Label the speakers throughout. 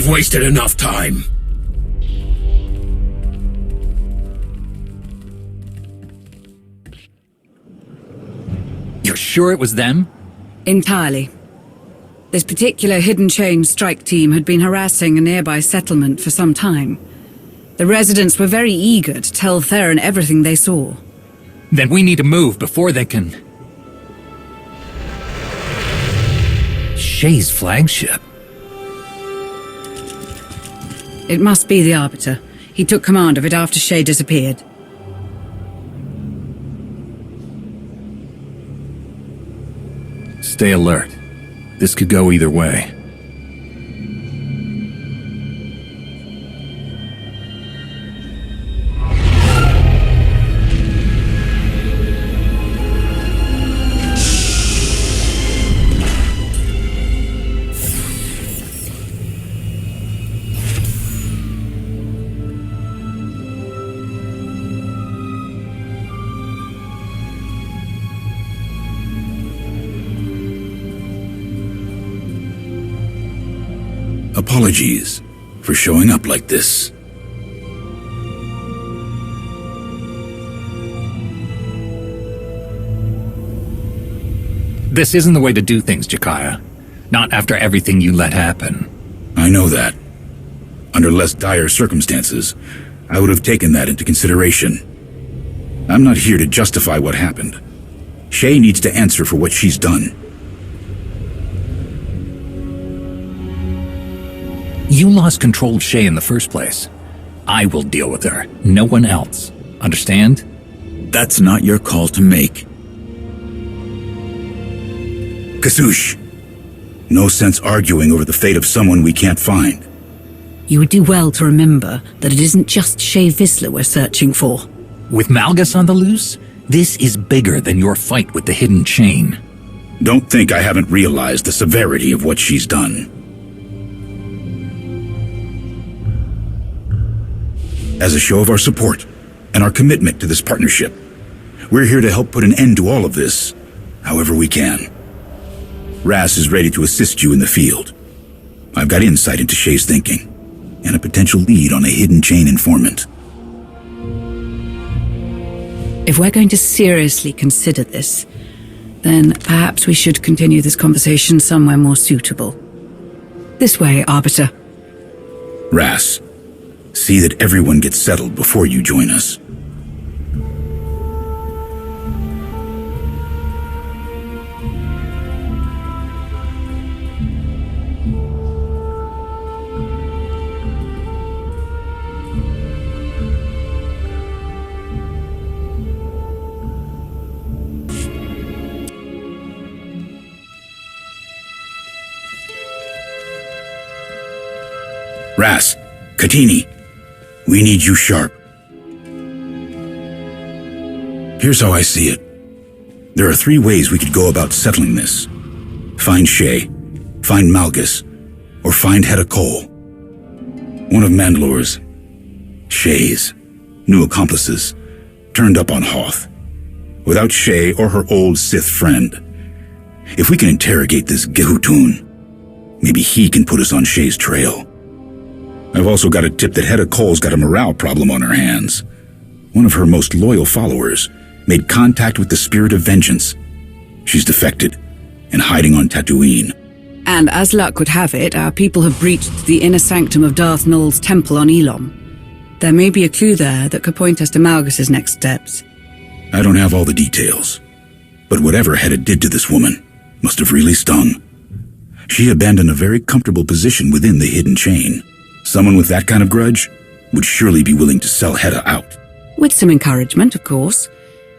Speaker 1: We've wasted enough time.
Speaker 2: You're sure it was them?
Speaker 3: Entirely. This particular hidden chain strike team had been harassing a nearby settlement for some time. The residents were very eager to tell Theron everything they saw.
Speaker 2: Then we need to move before they can... Shae's flagship.
Speaker 3: It must be the Arbiter. He took command of it after Shae disappeared.
Speaker 4: Stay alert. This could go either way.
Speaker 1: Apologies for showing up like this.
Speaker 2: This isn't the way to do things, Jakaya. Not after everything you let happen.
Speaker 1: I know that. Under less dire circumstances, I would have taken that into consideration. I'm not here to justify what happened. Shae needs to answer for what she's done.
Speaker 2: You lost control of Shae in the first place. I will deal with her, no one else. Understand?
Speaker 1: That's not your call to make. Kasush, no sense arguing over the fate of someone we can't find.
Speaker 3: You would do well to remember that it isn't just Shae Visla we're searching for.
Speaker 2: With Malgus on the loose, this is bigger than your fight with the hidden chain.
Speaker 1: Don't think I haven't realized the severity of what she's done. As a show of our support and our commitment to this partnership, we're here to help put an end to all of this, however we can. Ras is ready to assist you in the field. I've got insight into Shae's thinking, and a potential lead on a hidden chain informant.
Speaker 3: If we're going to seriously consider this, then perhaps we should continue this conversation somewhere more suitable. This way, Arbiter.
Speaker 1: Ras, see that everyone gets settled before you join us. Ras, Katini, we need you sharp. Here's how I see it. There are 3 ways we could go about settling this. Find Shae, find Malgus, or find Hedda Cole. One of Mandalore's, Shae's, new accomplices, turned up on Hoth. Without Shae or her old Sith friend, if we can interrogate this Gehutun, maybe he can put us on Shae's trail. I've also got a tip that Hedda Cole's got a morale problem on her hands. One of her most loyal followers made contact with the Spirit of Vengeance. She's defected and hiding on Tatooine.
Speaker 3: And as luck would have it, our people have breached the inner sanctum of Darth Nul's temple on Elom. There may be a clue there that could point us to Malgus's next steps.
Speaker 1: I don't have all the details, but whatever Hedda did to this woman must have really stung. She abandoned a very comfortable position within the hidden chain. Someone with that kind of grudge would surely be willing to sell Hedda out.
Speaker 3: With some encouragement, of course.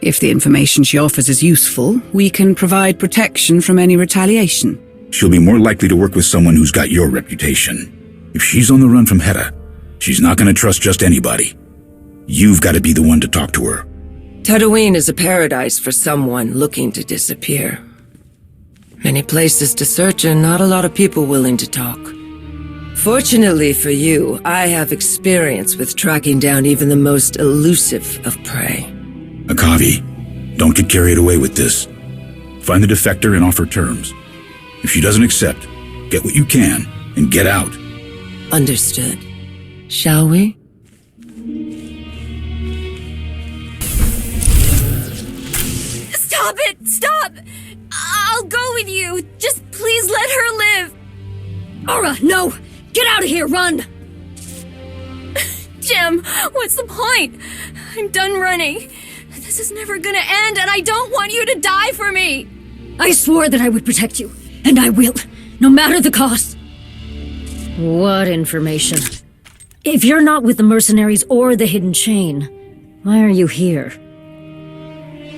Speaker 3: If the information she offers is useful, we can provide protection from any retaliation.
Speaker 1: She'll be more likely to work with someone who's got your reputation. If she's on the run from Hedda, she's not going to trust just anybody. You've got to be the one to talk to her.
Speaker 5: Tatooine is a paradise for someone looking to disappear. Many places to search and not a lot of people willing to talk. Fortunately for you, I have experience with tracking down even the most elusive of prey.
Speaker 1: Akavi, don't get carried away with this. Find the defector and offer terms. If she doesn't accept, get what you can and get out.
Speaker 5: Understood. Shall we?
Speaker 6: Stop it! Stop! I'll go with you. Just please let her live.
Speaker 7: Aura, no! Get out of here, run!
Speaker 6: Jim, what's the point? I'm done running. This is never gonna end, and I don't want you to die for me!
Speaker 7: I swore that I would protect you, and I will, no matter the cost. What information? If you're not with the mercenaries or the Hidden Chain, why are you here?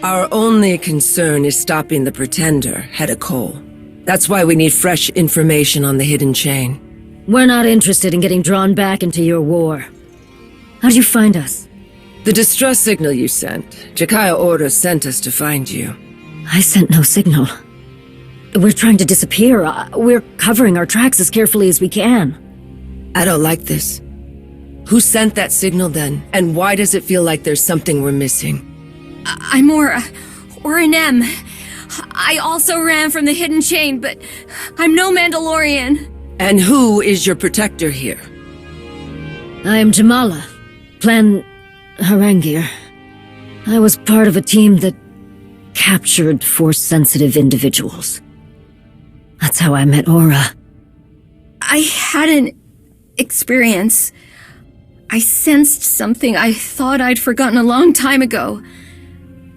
Speaker 5: Our only concern is stopping the Pretender, Hedda Cole. That's why we need fresh information on the Hidden Chain.
Speaker 7: We're not interested in getting drawn back into your war. How'd you find us?
Speaker 5: The distress signal you sent. Jakaya Order sent us to find you.
Speaker 7: I sent no signal. We're trying to disappear. We're covering our tracks as carefully as we can.
Speaker 5: I don't like this. Who sent that signal then? And why does it feel like there's something we're missing?
Speaker 6: I'm Aura, or an M. I also ran from the Hidden Chain, but I'm no Mandalorian.
Speaker 5: And who is your protector here?
Speaker 7: I am Jamala, Plan Harangir. I was part of a team that captured Force-sensitive individuals. That's how I met Aura.
Speaker 6: I had an experience. I sensed something I thought I'd forgotten a long time ago.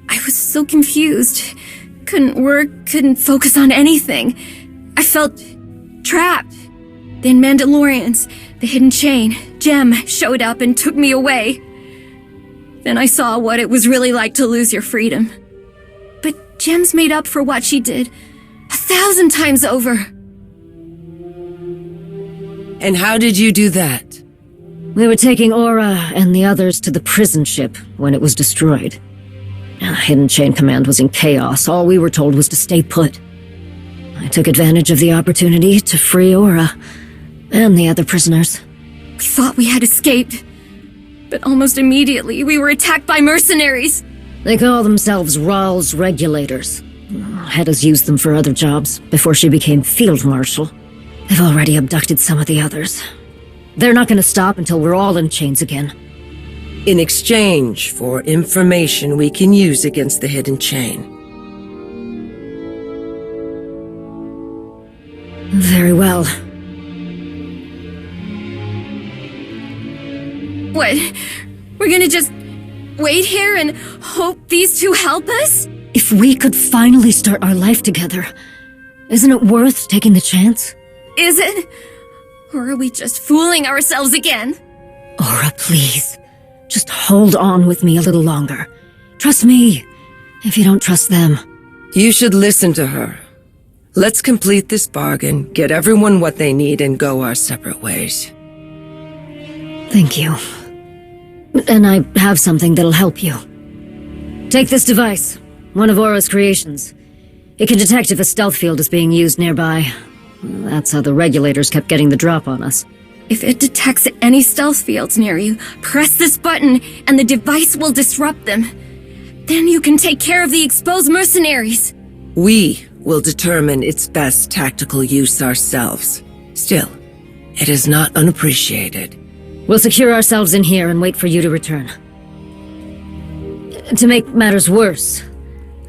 Speaker 6: I was so confused. Couldn't work, couldn't focus on anything. I felt trapped. Then Mandalorians, the Hidden Chain, Jem showed up and took me away. Then I saw what it was really like to lose your freedom. But Jem's made up for what she did 1,000 times over.
Speaker 5: And how did you do that?
Speaker 7: We were taking Aura and the others to the prison ship when it was destroyed. Hidden Chain Command was in chaos. All we were told was to stay put. I took advantage of the opportunity to free Aura and the other prisoners.
Speaker 6: We thought we had escaped, but almost immediately we were attacked by mercenaries.
Speaker 7: They call themselves Rawls Regulators. Hedda's used them for other jobs before she became Field Marshal. They've already abducted some of the others. They're not going to stop until we're all in chains again.
Speaker 5: In exchange for information we can use against the Hidden Chain.
Speaker 7: Very well.
Speaker 6: What? We're gonna just wait here and hope these two help us?
Speaker 7: If we could finally start our life together, isn't it worth taking the chance?
Speaker 6: Is it? Or are we just fooling ourselves again?
Speaker 7: Aura, please. Just hold on with me a little longer. Trust me, if you don't trust them.
Speaker 5: You should listen to her. Let's complete this bargain, get everyone what they need, and go our separate ways.
Speaker 7: Thank you. And I have something that'll help you. Take this device, one of Aura's creations. It can detect if a stealth field is being used nearby. That's how the regulators kept getting the drop on us.
Speaker 6: If it detects any stealth fields near you, press this button and the device will disrupt them. Then you can take care of the exposed mercenaries.
Speaker 5: We will determine its best tactical use ourselves. Still, it is not unappreciated.
Speaker 7: We'll secure ourselves in here and wait for you to return. To make matters worse,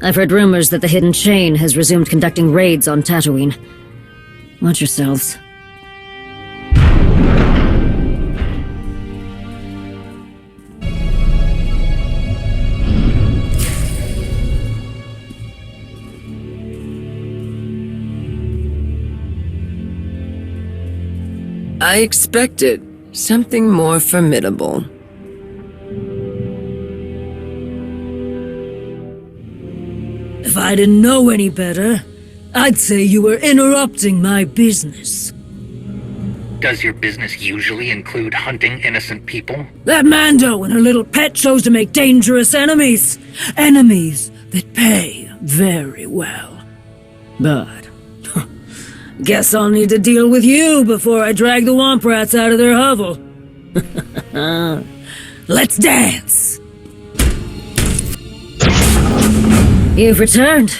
Speaker 7: I've heard rumors that the Hidden Chain has resumed conducting raids on Tatooine. Watch yourselves.
Speaker 5: I expected something more formidable.
Speaker 8: If I didn't know any better, I'd say you were interrupting my business.
Speaker 2: Does your business usually include hunting innocent people?
Speaker 8: That Mando and her little pet chose to make dangerous enemies. Enemies that pay very well. But guess I'll need to deal with you before I drag the Womp Rats out of their hovel. Let's dance!
Speaker 7: You've returned,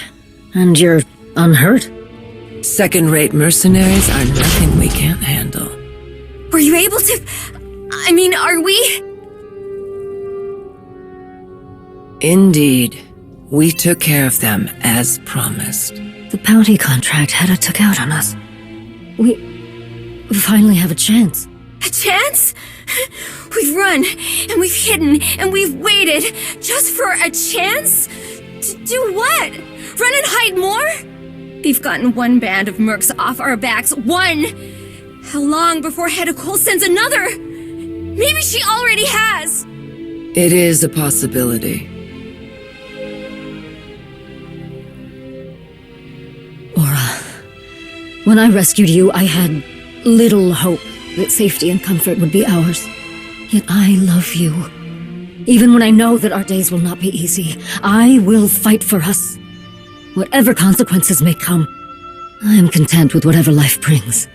Speaker 7: and you're unhurt.
Speaker 5: Second-rate mercenaries are nothing we can't handle.
Speaker 6: We're Were you able to... I mean, are we...
Speaker 5: Indeed. We took care of them, as promised.
Speaker 7: The bounty contract Hedda took out on us. We finally have a chance.
Speaker 6: A chance? We've run, and we've hidden, and we've waited, just for a chance? To do what? Run and hide more? We've gotten one band of mercs off our backs. One! How long before Hedda Cole sends another? Maybe she already has!
Speaker 5: It is a possibility.
Speaker 7: Aura, when I rescued you, I had little hope that safety and comfort would be ours. Yet I love you. Even when I know that our days will not be easy, I will fight for us. Whatever consequences may come, I am content with whatever life brings.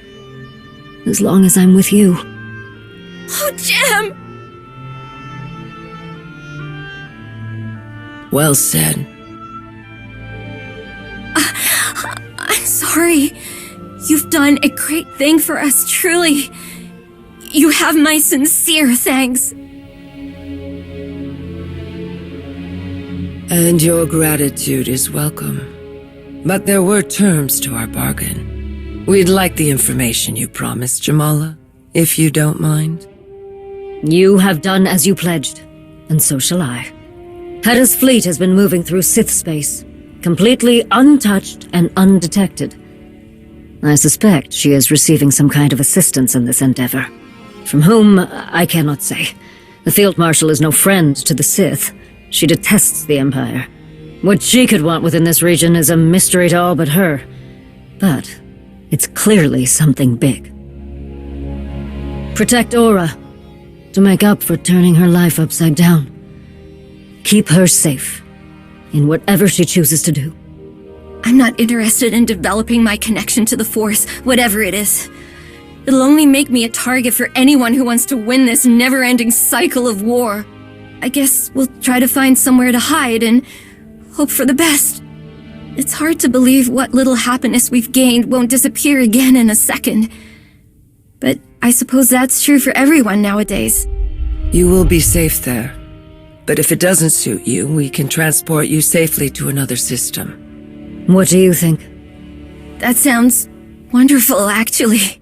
Speaker 7: As long as I'm with you.
Speaker 6: Oh, Jam!
Speaker 5: Well said.
Speaker 6: I'm sorry. You've done a great thing for us, truly. You have my sincere thanks.
Speaker 5: And your gratitude is welcome. But there were terms to our bargain. We'd like the information you promised, Jamala, if you don't mind.
Speaker 7: You have done as you pledged, and so shall I. Hedda's fleet has been moving through Sith space, completely untouched and undetected. I suspect she is receiving some kind of assistance in this endeavor. From whom, I cannot say. The Field Marshal is no friend to the Sith. She detests the Empire. What she could want within this region is a mystery to all but her. But it's clearly something big. Protect Aura, to make up for turning her life upside down. Keep her safe, in whatever she chooses to do.
Speaker 6: I'm not interested in developing my connection to the Force, whatever it is. It'll only make me a target for anyone who wants to win this never-ending cycle of war. I guess we'll try to find somewhere to hide and hope for the best. It's hard to believe what little happiness we've gained won't disappear again in a second. But I suppose that's true for everyone nowadays.
Speaker 5: You will be safe there. But if it doesn't suit you, we can transport you safely to another system.
Speaker 7: What do you think?
Speaker 6: That sounds wonderful, actually.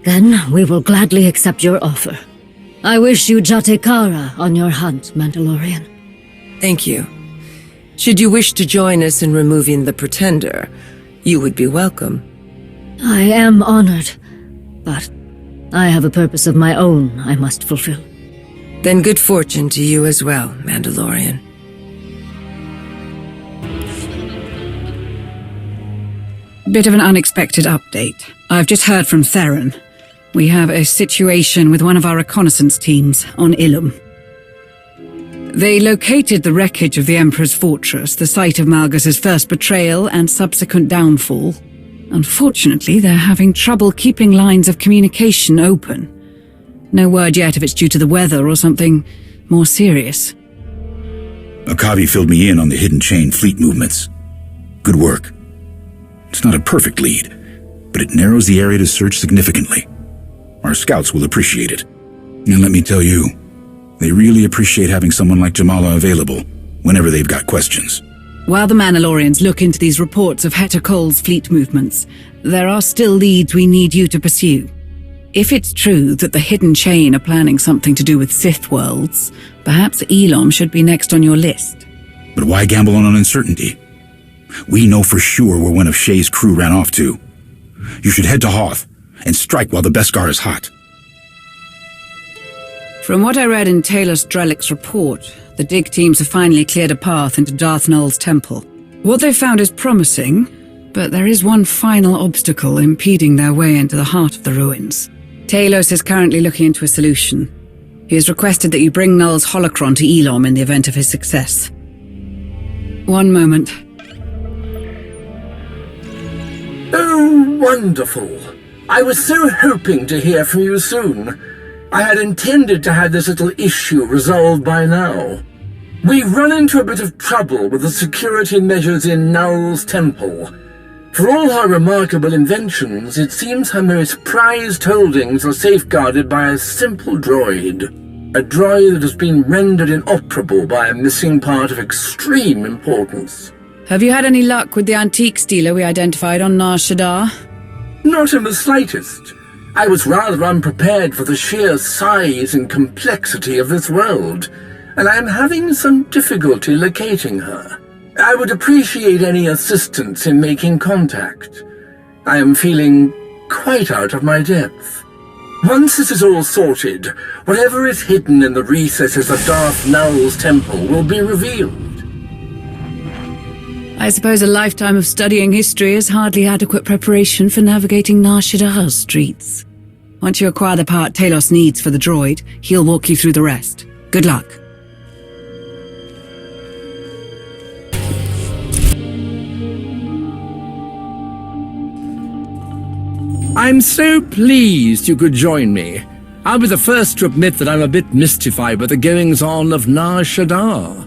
Speaker 7: Then we will gladly accept your offer. I wish you Jatekara on your hunt, Mandalorian.
Speaker 5: Thank you. Should you wish to join us in removing the Pretender, you would be welcome.
Speaker 7: I am honored, but I have a purpose of my own I must fulfill.
Speaker 5: Then good fortune to you as well, Mandalorian.
Speaker 3: Bit of an unexpected update. I've just heard from Theron. We have a situation with one of our reconnaissance teams on Ilum. They located the wreckage of the Emperor's fortress, the site of Malgus's first betrayal and subsequent downfall. Unfortunately, they're having trouble keeping lines of communication open. No word yet if it's due to the weather or something more serious.
Speaker 1: Akavi filled me in on the hidden chain fleet movements. Good work. It's not a perfect lead, but it narrows the area to search significantly. Our scouts will appreciate it. And let me tell you, they really appreciate having someone like Jamala available whenever they've got questions.
Speaker 3: While the Mandalorians look into these reports of Heta Cole's fleet movements, there are still leads we need you to pursue. If it's true that the hidden chain are planning something to do with Sith worlds, perhaps Elam should be next on your list.
Speaker 1: But why gamble on uncertainty? We know for sure where one of Shae's crew ran off to. You should head to Hoth and strike while the Beskar is hot.
Speaker 3: From what I read in Talos Drelik's report, the dig teams have finally cleared a path into Darth Nul's temple. What they found is promising, but there is one final obstacle impeding their way into the heart of the ruins. Talos is currently looking into a solution. He has requested that you bring Nul's holocron to Elam in the event of his success. One moment.
Speaker 9: Oh, wonderful. I was so hoping to hear from you soon. I had intended to have this little issue resolved by now. We've run into a bit of trouble with the security measures in Nul's temple. For all her remarkable inventions, it seems her most prized holdings are safeguarded by a simple droid. A droid that has been rendered inoperable by a missing part of extreme importance.
Speaker 3: Have you had any luck with the antiques dealer we identified on Nar Shaddaa?
Speaker 9: Not in the slightest. I was rather unprepared for the sheer size and complexity of this world, and I am having some difficulty locating her. I would appreciate any assistance in making contact. I am feeling quite out of my depth. Once this is all sorted, whatever is hidden in the recesses of Darth Nul's temple will be revealed.
Speaker 3: I suppose a lifetime of studying history is hardly adequate preparation for navigating Nar Shaddaa's streets. Once you acquire the part Talos needs for the droid, he'll walk you through the rest. Good luck.
Speaker 10: I'm so pleased you could join me. I'll be the first to admit that I'm a bit mystified by the goings-on of Nar Shaddaa.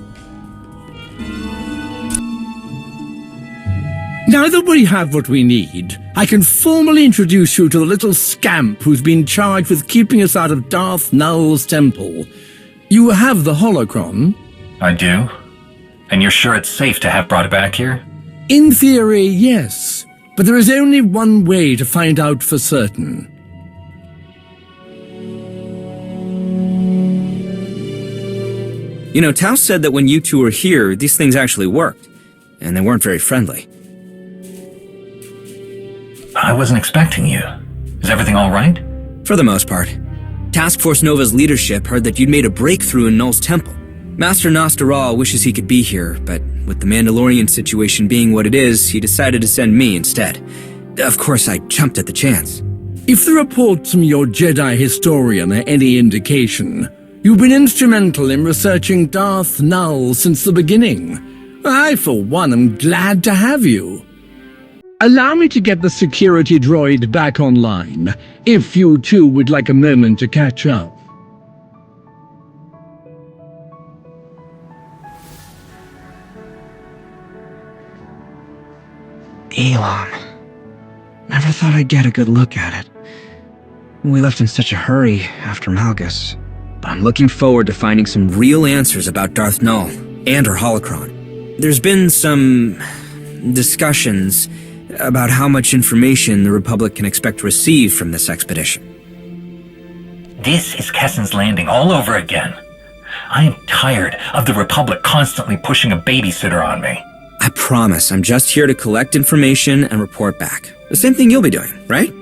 Speaker 10: Now that we have what we need, I can formally introduce you to the little scamp who's been charged with keeping us out of Darth Nul's temple. You have the holocron?
Speaker 2: I do. And you're sure it's safe to have brought it back here?
Speaker 10: In theory, yes. But there is only one way to find out for certain.
Speaker 11: You know, Tau said that when you two were here, these things actually worked. And they weren't very friendly.
Speaker 2: I wasn't expecting you. Is everything all right?
Speaker 11: For the most part. Task Force Nova's leadership heard that you'd made a breakthrough in Nul's temple. Master Nostaral wishes he could be here, but with the Mandalorian situation being what it is, he decided to send me instead. Of course, I jumped at the chance.
Speaker 10: If the reports from your Jedi historian are any indication, you've been instrumental in researching Darth Nul since the beginning. I, for one, am glad to have you. Allow me to get the security droid back online, if you two would like a moment to catch up.
Speaker 12: Elon. Never thought I'd get a good look at it. We left in such a hurry after Malgus.
Speaker 11: But I'm looking forward to finding some real answers about Darth Nul and her holocron. There's been some discussions about how much information the Republic can expect to receive from this expedition.
Speaker 2: This is Kessen's Landing all over again. I am tired of the Republic constantly pushing a babysitter on me.
Speaker 11: I promise, I'm just here to collect information and report back. The same thing you'll be doing, right?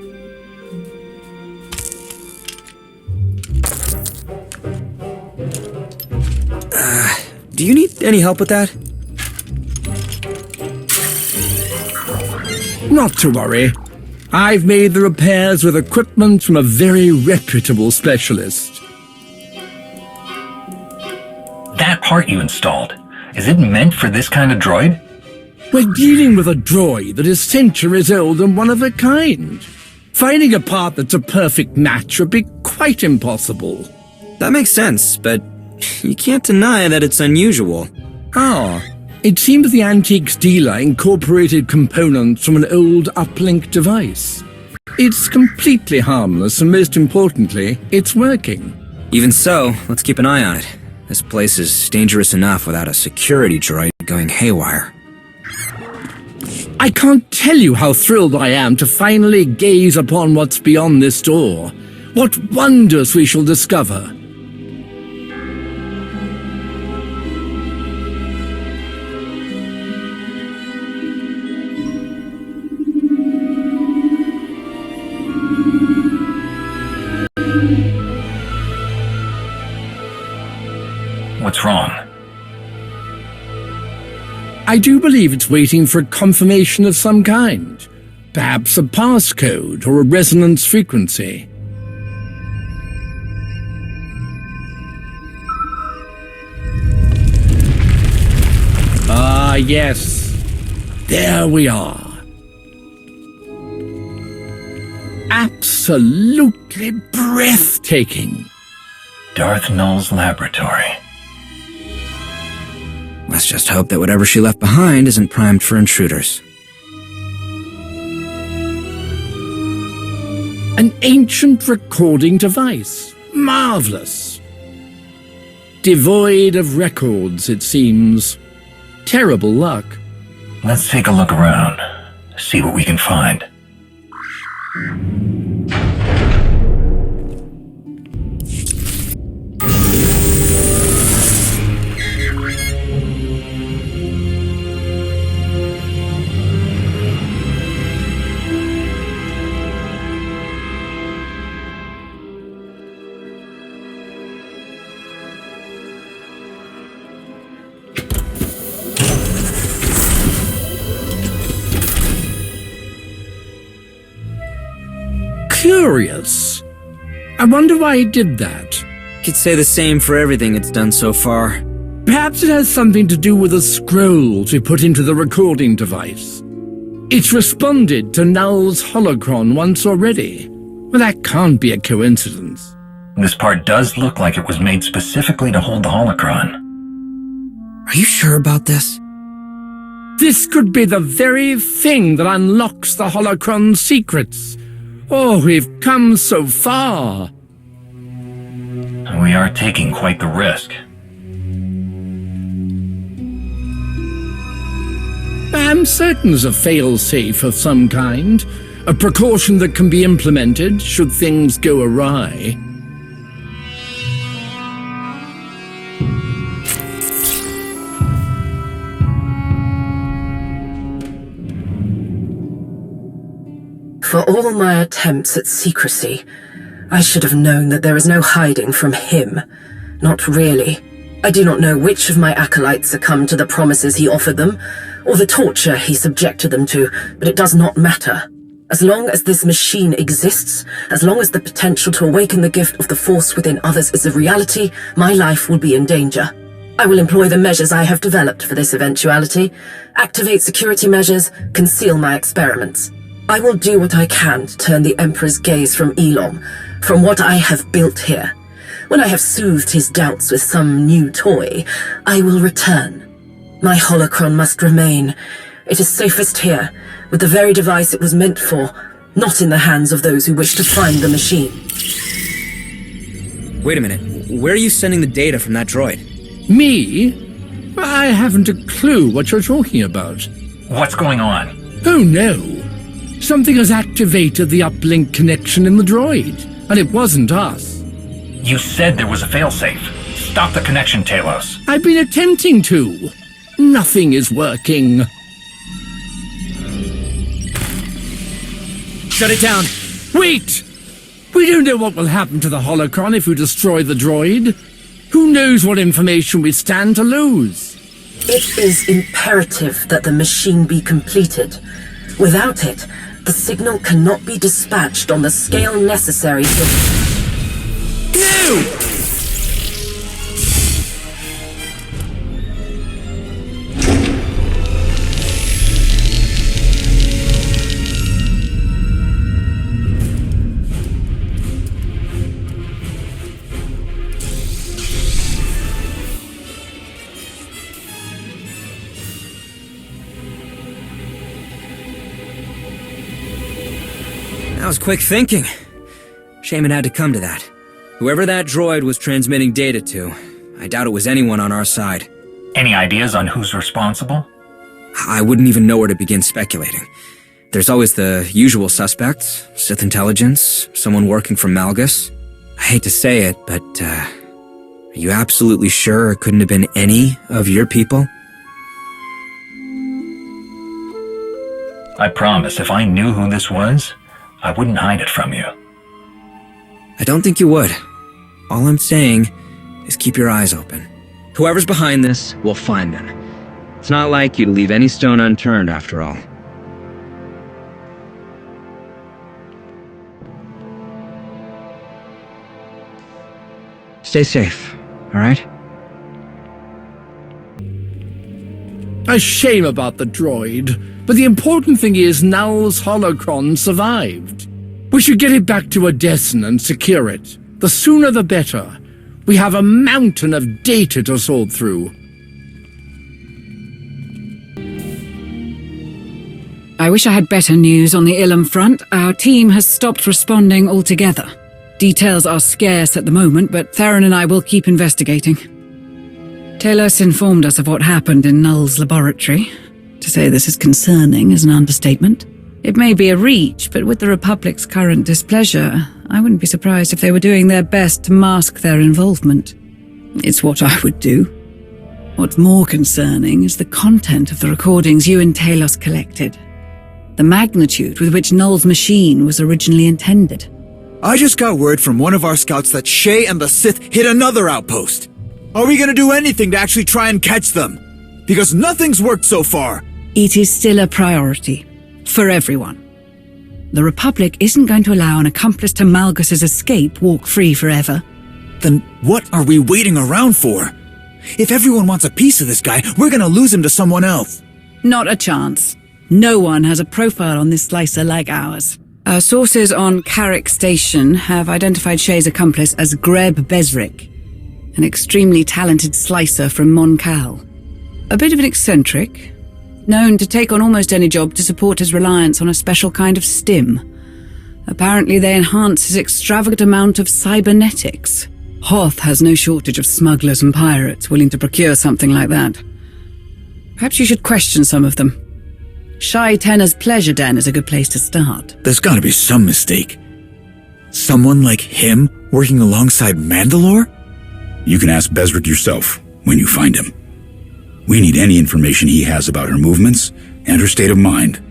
Speaker 11: Do you need any help with that?
Speaker 10: Not to worry. I've made the repairs with equipment from a very reputable specialist.
Speaker 2: That part you installed, is it meant for this kind of droid?
Speaker 10: We're dealing with a droid that is centuries old and one of a kind. Finding a part that's a perfect match would be quite impossible.
Speaker 11: That makes sense, but you can't deny that it's unusual.
Speaker 10: Ah, it seems the antiques dealer incorporated components from an old uplink device. It's completely harmless, and most importantly, it's working.
Speaker 11: Even so, let's keep an eye on it. This place is dangerous enough without a security droid going haywire.
Speaker 10: I can't tell you how thrilled I am to finally gaze upon what's beyond this door. What wonders we shall discover.
Speaker 2: What's wrong?
Speaker 10: I do believe it's waiting for a confirmation of some kind. Perhaps a passcode or a resonance frequency. Ah, yes. There we are. Absolutely breathtaking.
Speaker 2: Darth Nul's laboratory.
Speaker 11: Let's just hope that whatever she left behind isn't primed for intruders.
Speaker 10: An ancient recording device. Marvelous. Devoid of records, it seems. Terrible luck.
Speaker 2: Let's take a look around, see what we can find.
Speaker 10: Curious. I wonder why he did that.
Speaker 11: Could say the same for everything it's done so far.
Speaker 10: Perhaps it has something to do with the scrolls we put into the recording device. It's responded to Nul's holocron once already. Well, that can't be a coincidence.
Speaker 2: This part does look like it was made specifically to hold the holocron.
Speaker 11: Are you sure about this?
Speaker 10: This could be the very thing that unlocks the holocron's secrets. Oh, we've come so far.
Speaker 2: We are taking quite the risk.
Speaker 10: I'm certain there's a fail-safe of some kind. A precaution that can be implemented should things go awry.
Speaker 13: For all my attempts at secrecy, I should have known that there is no hiding from him. Not really. I do not know which of my acolytes succumbed to the promises he offered them, or the torture he subjected them to, but it does not matter. As long as this machine exists, as long as the potential to awaken the gift of the Force within others is a reality, my life will be in danger. I will employ the measures I have developed for this eventuality, activate security measures, conceal my experiments. I will do what I can to turn the Emperor's gaze from Elom, from what I have built here. When I have soothed his doubts with some new toy, I will return. My holocron must remain. It is safest here, with the very device it was meant for, not in the hands of those who wish to find the machine.
Speaker 11: Wait a minute. Where are you sending the data from that droid?
Speaker 10: Me? I haven't a clue what you're talking about.
Speaker 2: What's going on?
Speaker 10: Oh no. Something has activated the uplink connection in the droid, and it wasn't us.
Speaker 2: You said there was a failsafe. Stop the connection, Talos.
Speaker 10: I've been attempting to. Nothing is working.
Speaker 11: Shut it down.
Speaker 10: Wait! We don't know what will happen to the holocron if we destroy the droid. Who knows what information we stand to lose?
Speaker 13: It is imperative that the machine be completed. Without it, the signal cannot be dispatched on the scale necessary to...
Speaker 10: No!
Speaker 11: That was quick thinking. Shaman had to come to that. Whoever that droid was transmitting data to, I doubt it was anyone on our side.
Speaker 2: Any ideas on who's responsible?
Speaker 11: I wouldn't even know where to begin speculating. There's always the usual suspects, Sith intelligence, someone working for Malgus. I hate to say it, but, are you absolutely sure it couldn't have been any of your people?
Speaker 2: I promise, if I knew who this was, I wouldn't hide it from you.
Speaker 11: I don't think you would. All I'm saying is keep your eyes open. Whoever's behind this, we'll find them. It's not like you to leave any stone unturned, after all.
Speaker 12: Stay safe, alright?
Speaker 10: A shame about the droid, but the important thing is Nul's holocron survived. We should get it back to Odessen and secure it. The sooner the better. We have a mountain of data to sort through.
Speaker 3: I I wish I had better news on the Ilum front. Our team has stopped responding altogether. Details are scarce at the moment, but Theron and I will keep investigating. Talos informed us of what happened in Nul's laboratory. To say this is concerning is an understatement. It may be a reach, but with the Republic's current displeasure, I wouldn't be surprised if they were doing their best to mask their involvement. It's what I would do. What's more concerning is the content of the recordings you and Talos collected. The magnitude with which Nul's machine was originally intended.
Speaker 14: I just got word from one of our scouts that Shae and the Sith hit another outpost. Are we gonna do anything to actually try and catch them? Because nothing's worked so far.
Speaker 3: It is still a priority. For everyone. The Republic isn't going to allow an accomplice to Malgus's escape walk free forever.
Speaker 14: Then what are we waiting around for? If everyone wants a piece of this guy, we're gonna lose him to someone else.
Speaker 3: Not a chance. No one has a profile on this slicer like ours. Our sources on Carrick Station have identified Shae's accomplice as Greb Besrick, an extremely talented slicer from Mon Cal. A bit of an eccentric, known to take on almost any job to support his reliance on a special kind of stim. Apparently they enhance his extravagant amount of cybernetics. Hoth has no shortage of smugglers and pirates willing to procure something like that. Perhaps you should question some of them. Shae Tenner's Pleasure Den is a good place to start.
Speaker 14: There's gotta be some mistake. Someone like him working alongside Mandalore?
Speaker 1: You can ask Besrick yourself when you find him. We need any information he has about her movements and her state of mind.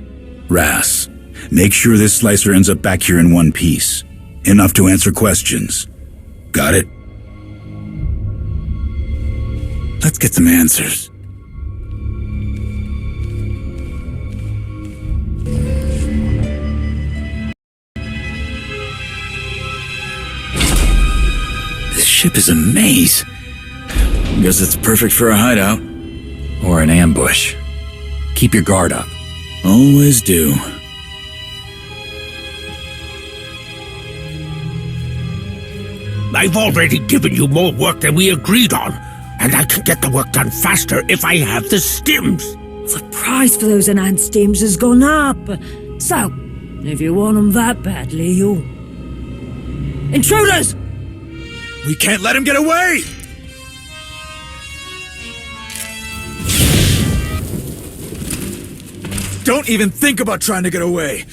Speaker 1: Ras, make sure this slicer ends up back here in one piece. Enough to answer questions. Got it?
Speaker 14: Let's get some answers. This ship is a maze. Guess it's perfect for a hideout.
Speaker 4: Or an ambush. Keep your guard up.
Speaker 14: Always do.
Speaker 15: I've already given you more work than we agreed on, and I can get the work done faster if I have the stims.
Speaker 8: The price for those enhanced stims has gone up. So, if you want them that badly, you... Intruders!
Speaker 14: We can't let him get away! Don't even think about trying to get away.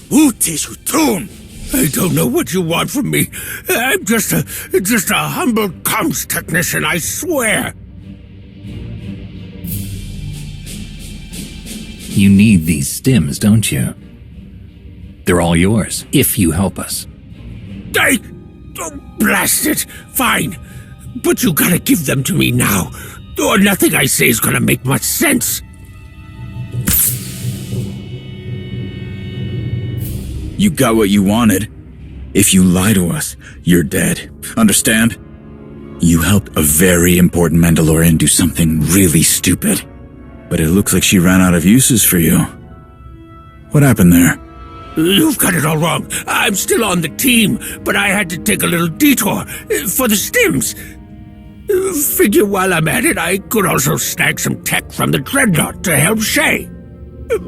Speaker 14: Utishutun!
Speaker 15: I don't know what you want from me. I'm just a humble comms technician, I swear.
Speaker 4: You need these stims, don't you? They're all yours, if you help us.
Speaker 15: Oh, blast it! Fine. But you gotta give them to me now, or nothing I say is gonna make much sense.
Speaker 14: You got what you wanted. If you lie to us, you're dead. Understand? You helped a very important Mandalorian do something really stupid. But it looks like she ran out of uses for you. What happened there?
Speaker 15: You've got it all wrong. I'm still on the team, but I had to take a little detour for the stims. Figure while I'm at it, I could also snag some tech from the Dreadnought to help Shae.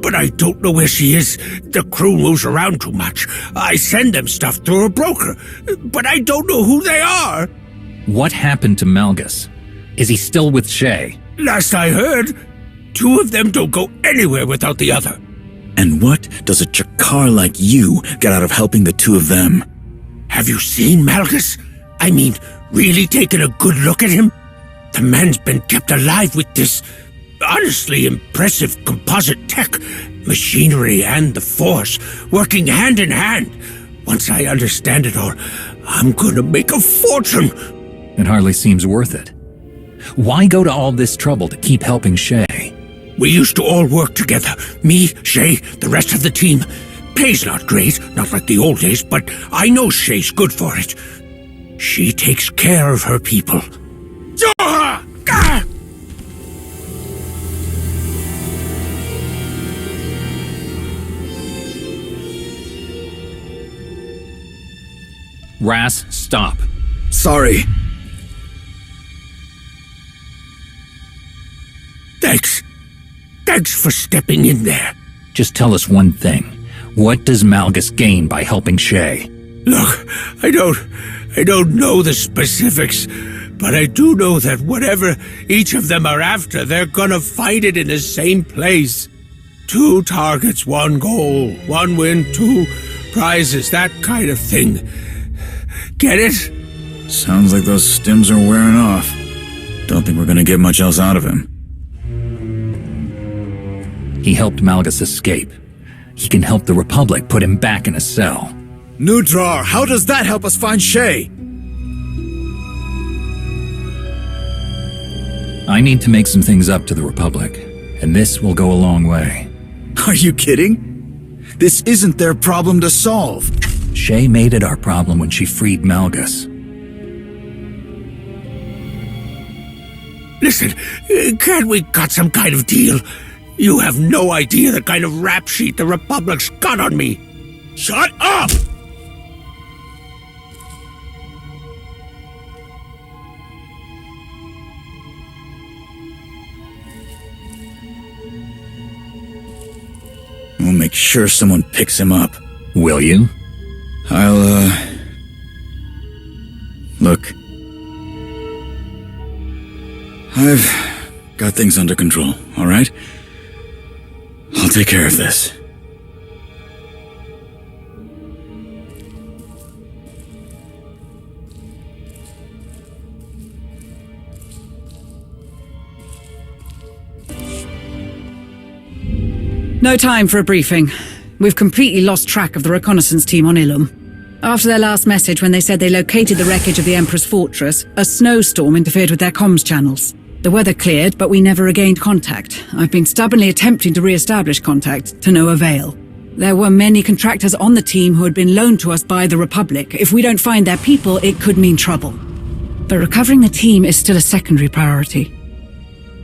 Speaker 15: But I don't know where she is. The crew moves around too much. I send them stuff through a broker, but I don't know who they are.
Speaker 4: What happened to Malgus? Is he still with Shae?
Speaker 15: Last I heard, two of them don't go anywhere without the other.
Speaker 14: And what does a Jakar like you get out of helping the two of them?
Speaker 15: Have you seen Malgus? I mean, really taken a good look at him? The man's been kept alive with this honestly impressive composite tech, machinery and the Force, working hand in hand. Once I understand it all, I'm gonna make a fortune.
Speaker 4: It hardly seems worth it. Why go to all this trouble to keep helping Shae?
Speaker 15: We used to all work together. Me, Shae, the rest of the team. Pay's not great, not like the old days, but I know Shae's good for it. She takes care of her people.
Speaker 4: Ras, stop.
Speaker 14: Sorry.
Speaker 15: Thanks. Thanks for stepping in there.
Speaker 4: Just tell us one thing. What does Malgus gain by helping Shae?
Speaker 15: Look, I don't know the specifics, but I do know that whatever each of them are after, they're gonna find it in the same place. 2 targets, 1 goal, 1 win, 2 prizes, that kind of thing. Get it?
Speaker 14: Sounds like those stims are wearing off. Don't think we're gonna get much else out of him.
Speaker 4: He helped Malgus escape. He can help the Republic put him back in a cell.
Speaker 14: Nutrar, how does that help us find Shae?
Speaker 4: I need to make some things up to the Republic, and this will go a long way.
Speaker 14: Are you kidding? This isn't their problem to solve.
Speaker 4: Shae made it our problem when she freed Malgus.
Speaker 15: Listen, can't we cut some kind of deal? You have no idea the kind of rap sheet the Republic's got on me. Shut up!
Speaker 14: We'll make sure someone picks him up.
Speaker 4: Will you?
Speaker 14: Look. I've got things under control, alright? I'll take care of this.
Speaker 3: No time for a briefing. We've completely lost track of the reconnaissance team on Ilum. After their last message when they said they located the wreckage of the Emperor's fortress, a snowstorm interfered with their comms channels. The weather cleared, but we never regained contact. I've been stubbornly attempting to re-establish contact, to no avail. There were many contractors on the team who had been loaned to us by the Republic. If we don't find their people, it could mean trouble. But recovering the team is still a secondary priority.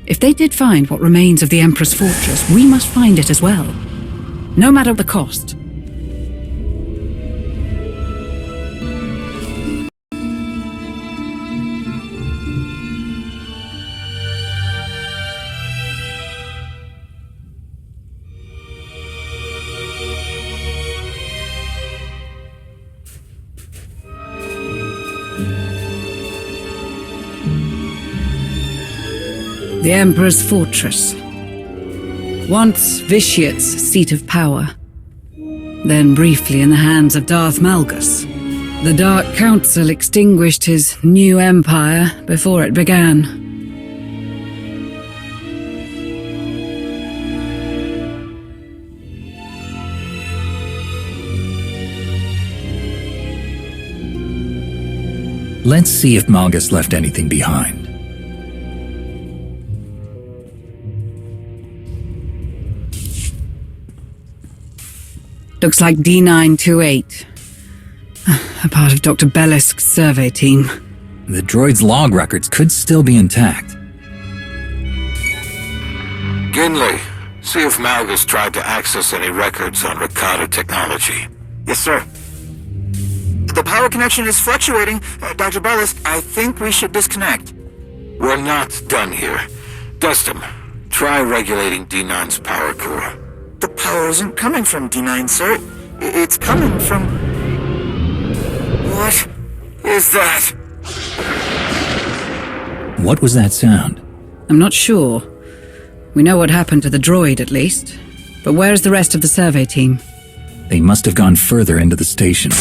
Speaker 3: If they did find what remains of the Emperor's fortress, we must find it as well. No matter the cost. The Emperor's fortress. Once Vitiat's seat of power. Then briefly in the hands of Darth Malgus. The Dark Council extinguished his new empire before it began.
Speaker 4: Let's see if Malgus left anything behind.
Speaker 3: Looks like D928. A part of Dr. Bellisk's survey team.
Speaker 4: The droid's log records could still be intact.
Speaker 16: Ginley, see if Malgus tried to access any records on Ricardo technology.
Speaker 17: Yes, sir. The power connection is fluctuating. Dr. Bellisk, I think we should disconnect.
Speaker 16: We're not done here. Dustin, try regulating D9's power core.
Speaker 17: The power isn't coming from D9, sir. It's coming from... What is that?
Speaker 4: What was that sound?
Speaker 3: I'm not sure. We know what happened to the droid, at least. But where's the rest of the survey team?
Speaker 4: They must have gone further into the station.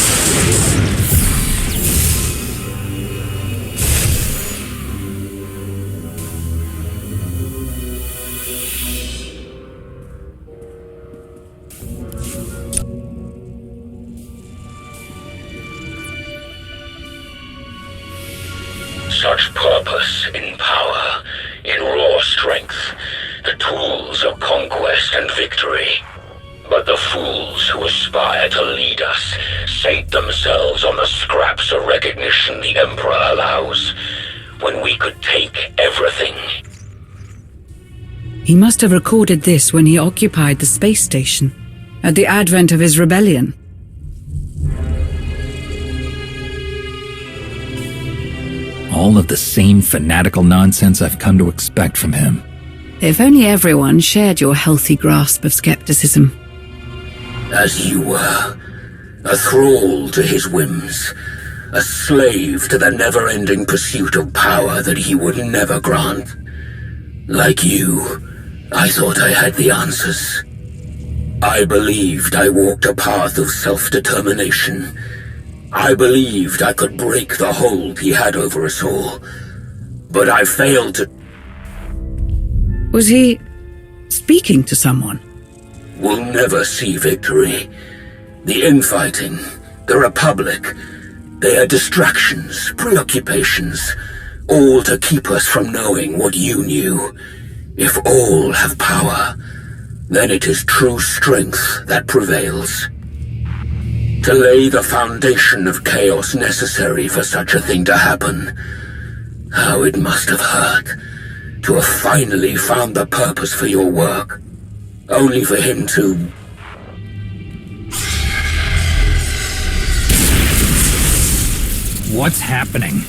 Speaker 18: Such purpose in power, in raw strength, the tools of conquest and victory. But the fools who aspire to lead us sate themselves on the scraps of recognition the Emperor allows, when we could take everything.
Speaker 3: He must have recorded this when he occupied the space station, at the advent of his rebellion.
Speaker 4: All of the same fanatical nonsense I've come to expect from him.
Speaker 3: If only everyone shared your healthy grasp of skepticism.
Speaker 18: as you were. A thrall to his whims. A slave to the never-ending pursuit of power that he would never grant. Like you, I thought I had the answers. I believed I walked a path of self-determination. I believed I could break the hold he had over us all. But I failed to...
Speaker 3: Was he speaking to someone?
Speaker 18: We'll never see victory. The infighting, the Republic, they are distractions, preoccupations, all to keep us from knowing what you knew. If all have power, then it is true strength that prevails. To lay the foundation of chaos necessary for such a thing to happen. How it must have hurt to have finally found the purpose for your work, only for him to...
Speaker 4: What's happening?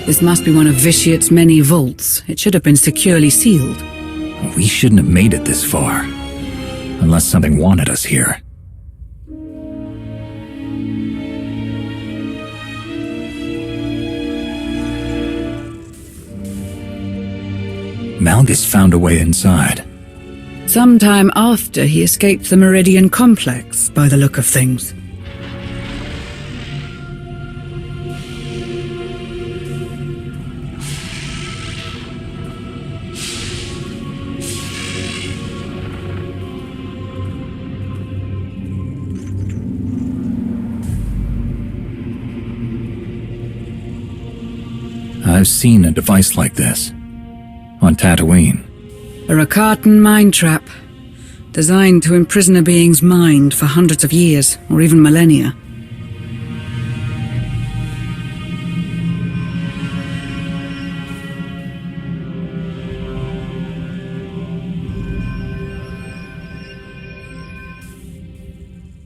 Speaker 3: This must be one of Vitiate's many vaults. It should have been securely sealed.
Speaker 4: We shouldn't have made it this far. Unless something wanted us here. Malgus found a way inside.
Speaker 3: Sometime after he escaped the Meridian Complex, by the look of things.
Speaker 4: I've seen a device like this. On Tatooine.
Speaker 3: A Rakatan mind trap. Designed to imprison a being's mind for hundreds of years, or even millennia.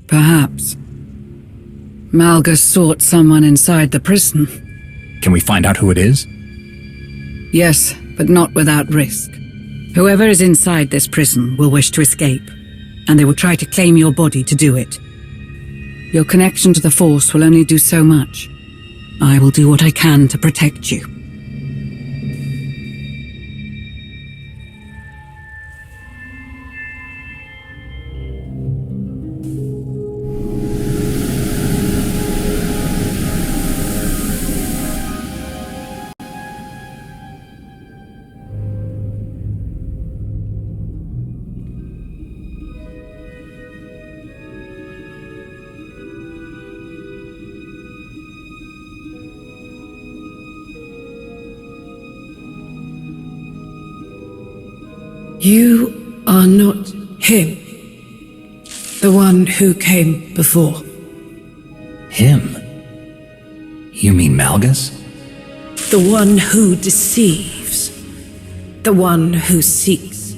Speaker 3: Perhaps. Malgus sought someone inside the prison.
Speaker 4: Can we find out who it is?
Speaker 3: Yes, but not without risk. Whoever is inside this prison will wish to escape, and they will try to claim your body to do it. Your connection to the Force will only do so much. I will do what I can to protect you.
Speaker 8: You are not him. The one who came before.
Speaker 4: Him? You mean Malgus?
Speaker 8: The one who deceives. The one who seeks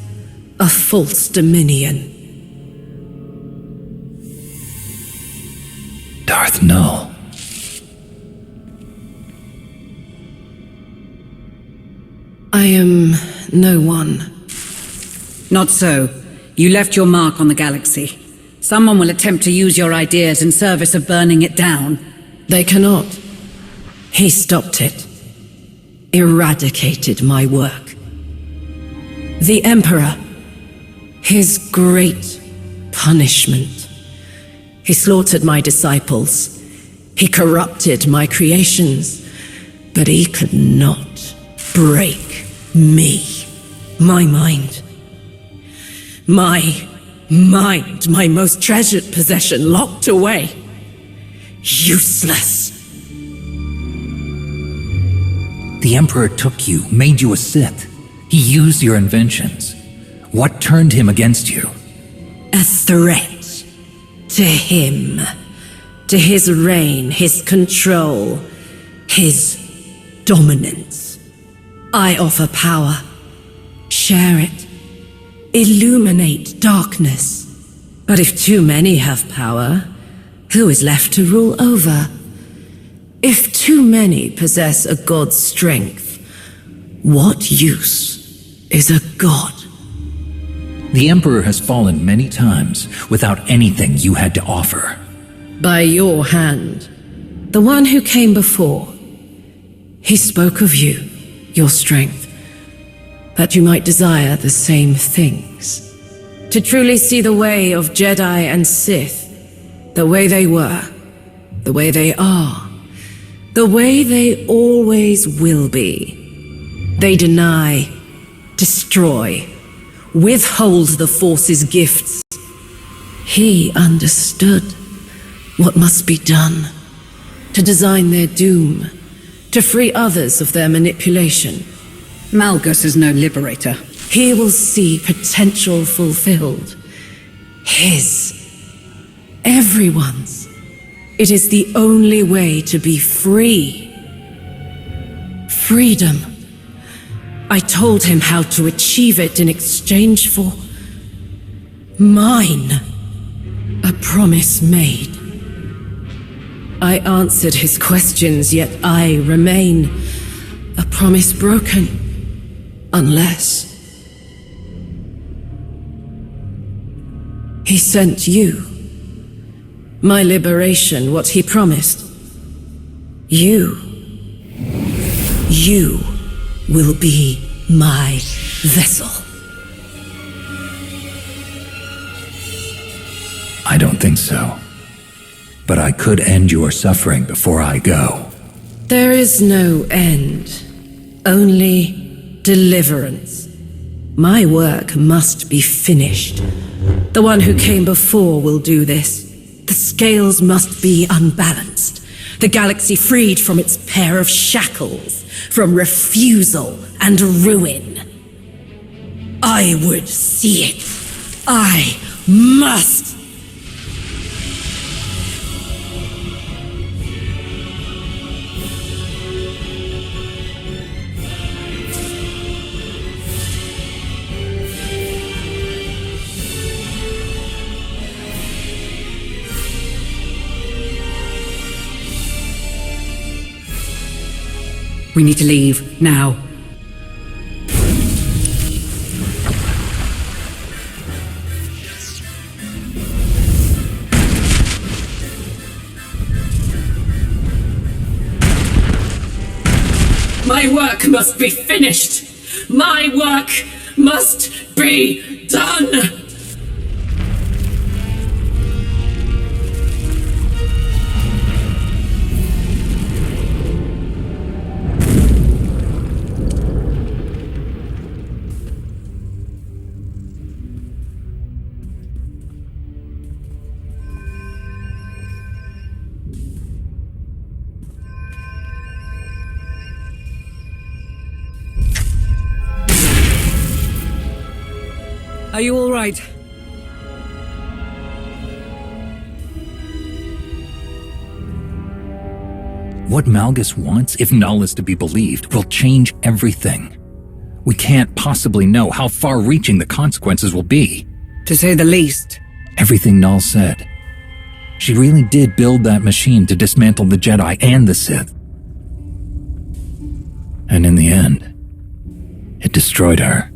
Speaker 8: a false dominion.
Speaker 4: Darth Nul.
Speaker 8: I am no one.
Speaker 3: Not so. You left your mark on the galaxy. Someone will attempt to use your ideas in service of burning it down.
Speaker 8: They cannot. He stopped it. Eradicated my work. The Emperor. His great punishment. He slaughtered my disciples. He corrupted my creations. But he could not break me. My mind. My mind, my most treasured possession, locked away. Useless.
Speaker 4: The Emperor took you, made you a Sith. He used your inventions. What turned him against you?
Speaker 5: A threat to him, to his reign, his control, his dominance. I offer power. Share it. Illuminate darkness. But if too many have power, who is left to rule over? If too many possess a god's strength, what use is a god?
Speaker 4: The Emperor has fallen many times without anything you had to offer.
Speaker 5: By your hand, the one who came before. He spoke of you, your strength, that you might desire the same things. To truly see the way of Jedi and Sith, the way they were, the way they are, the way they always will be. They deny, destroy, withhold the Force's gifts. He understood what must be done to design their doom, to free others of their manipulation.
Speaker 3: Malgus is no liberator.
Speaker 5: He will see potential fulfilled. His. Everyone's. It is the only way to be free. Freedom. I told him how to achieve it in exchange for mine. A promise made. I answered his questions, yet I remain a promise broken. Unless he sent you. My liberation, what he promised. You will be my vessel.
Speaker 4: I don't think so. But I could end your suffering before I go.
Speaker 5: There is no end. Only deliverance. My work must be finished. The one who came before will do this. The scales must be unbalanced. The galaxy freed from its pair of shackles, from refusal and ruin. I would see it. I must.
Speaker 3: We need to leave, now.
Speaker 5: My work must be finished. My work must be done.
Speaker 3: Are you all right?
Speaker 4: What Malgus wants, if Nul is to be believed, will change everything. We can't possibly know how far-reaching the consequences will be.
Speaker 3: To say the least.
Speaker 4: Everything Nul said. She really did build that machine to dismantle the Jedi and the Sith. And in the end, it destroyed her.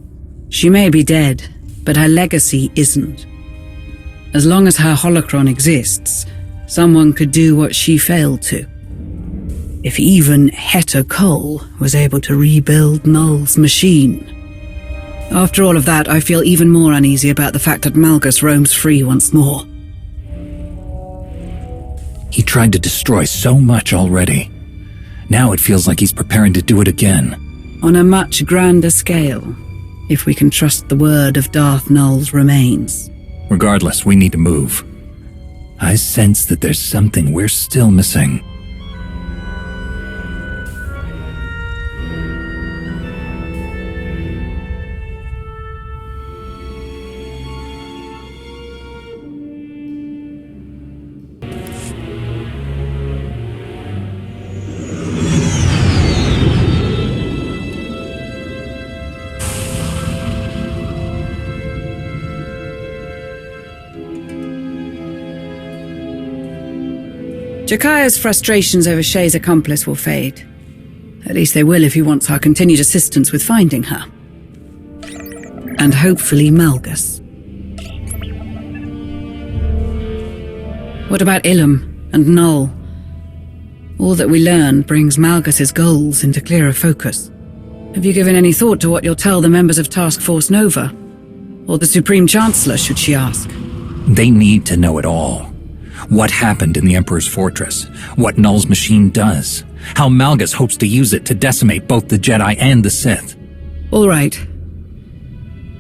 Speaker 3: She may be dead, but her legacy isn't. As long as her holocron exists, someone could do what she failed to. If even Heta Cole was able to rebuild Nul's machine. After all of that, I feel even more uneasy about the fact that Malgus roams free once more.
Speaker 4: He tried to destroy so much already. Now it feels like he's preparing to do it again.
Speaker 3: On a much grander scale, if we can trust the word of Darth Nul's remains.
Speaker 4: Regardless, we need to move. I sense that there's something we're still missing.
Speaker 3: Jakaya's frustrations over Shae's accomplice will fade. At least they will if he wants our continued assistance with finding her. And hopefully Malgus. What about Ilum and Nul? All that we learn brings Malgus's goals into clearer focus. Have you given any thought to what you'll tell the members of Task Force Nova? Or the Supreme Chancellor, should she ask?
Speaker 4: They need to know it all. What happened in the Emperor's fortress, what Nul's machine does, how Malgus hopes to use it to decimate both the Jedi and the Sith.
Speaker 3: All right.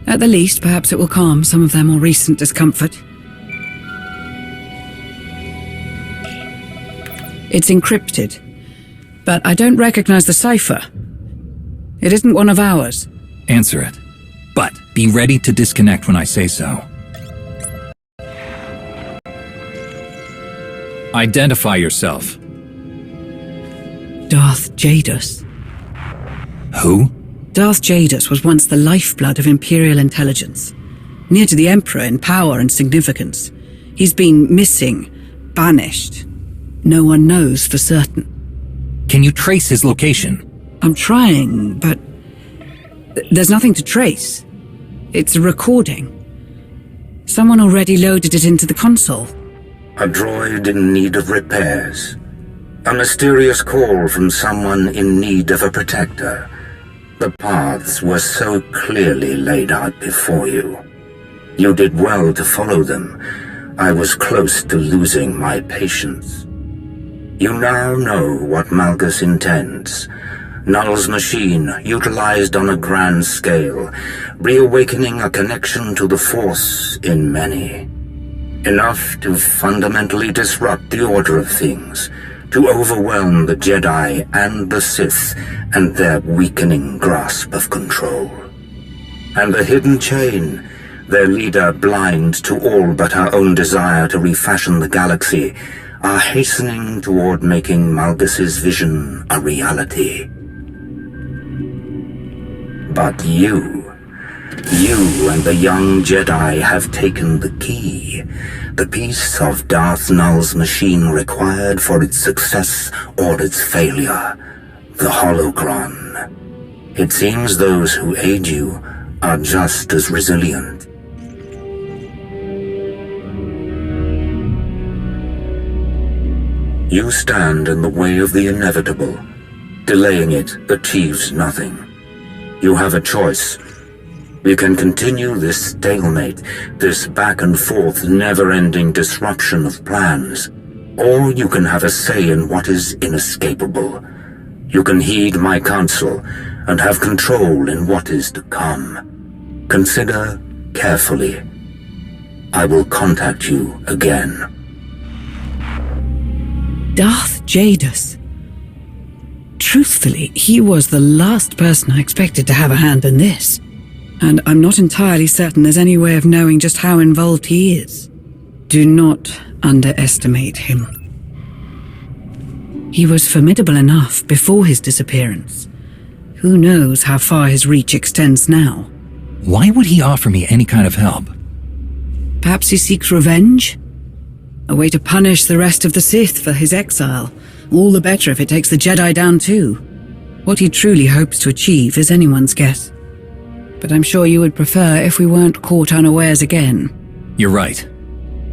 Speaker 3: At the least, perhaps it will calm some of their more recent discomfort. It's encrypted, but I don't recognize the cipher. It isn't one of ours.
Speaker 4: Answer it. But be ready to disconnect when I say so. Identify yourself.
Speaker 3: Darth Jadus.
Speaker 4: Who?
Speaker 3: Darth Jadus was once the lifeblood of Imperial intelligence. Near to the Emperor in power and significance. He's been missing, banished. No one knows for certain.
Speaker 4: Can you trace his location?
Speaker 3: I'm trying, but there's nothing to trace. It's a recording. Someone already loaded it into the console.
Speaker 19: A droid in need of repairs. A mysterious call from someone in need of a protector. The paths were so clearly laid out before you. You did well to follow them. I was close to losing my patience. You now know what Malgus intends. Nul's machine, utilized on a grand scale, reawakening a connection to the Force in many. Enough to fundamentally disrupt the order of things, to overwhelm the Jedi and the Sith and their weakening grasp of control. And the hidden chain, their leader blind to all but her own desire to refashion the galaxy, are hastening toward making Malgus's vision a reality. But you and the young Jedi have taken the key, the piece of Darth Nul's machine required for its success or its failure, the holocron. It seems those who aid you are just as resilient. You stand in the way of the inevitable. Delaying it achieves nothing. You have a choice. You can continue this stalemate, this back-and-forth, never-ending disruption of plans. Or you can have a say in what is inescapable. You can heed my counsel and have control in what is to come. Consider carefully. I will contact you again.
Speaker 3: Darth Jadus. Truthfully, he was the last person I expected to have a hand in this. And I'm not entirely certain there's any way of knowing just how involved he is. Do not underestimate him. He was formidable enough before his disappearance. Who knows how far his reach extends now?
Speaker 4: Why would he offer me any kind of help?
Speaker 3: Perhaps he seeks revenge? A way to punish the rest of the Sith for his exile. All the better if it takes the Jedi down too. What he truly hopes to achieve is anyone's guess. But I'm sure you would prefer if we weren't caught unawares again.
Speaker 4: You're right.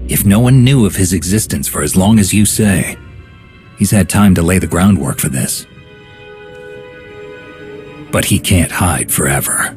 Speaker 4: If no one knew of his existence for as long as you say, he's had time to lay the groundwork for this. But he can't hide forever.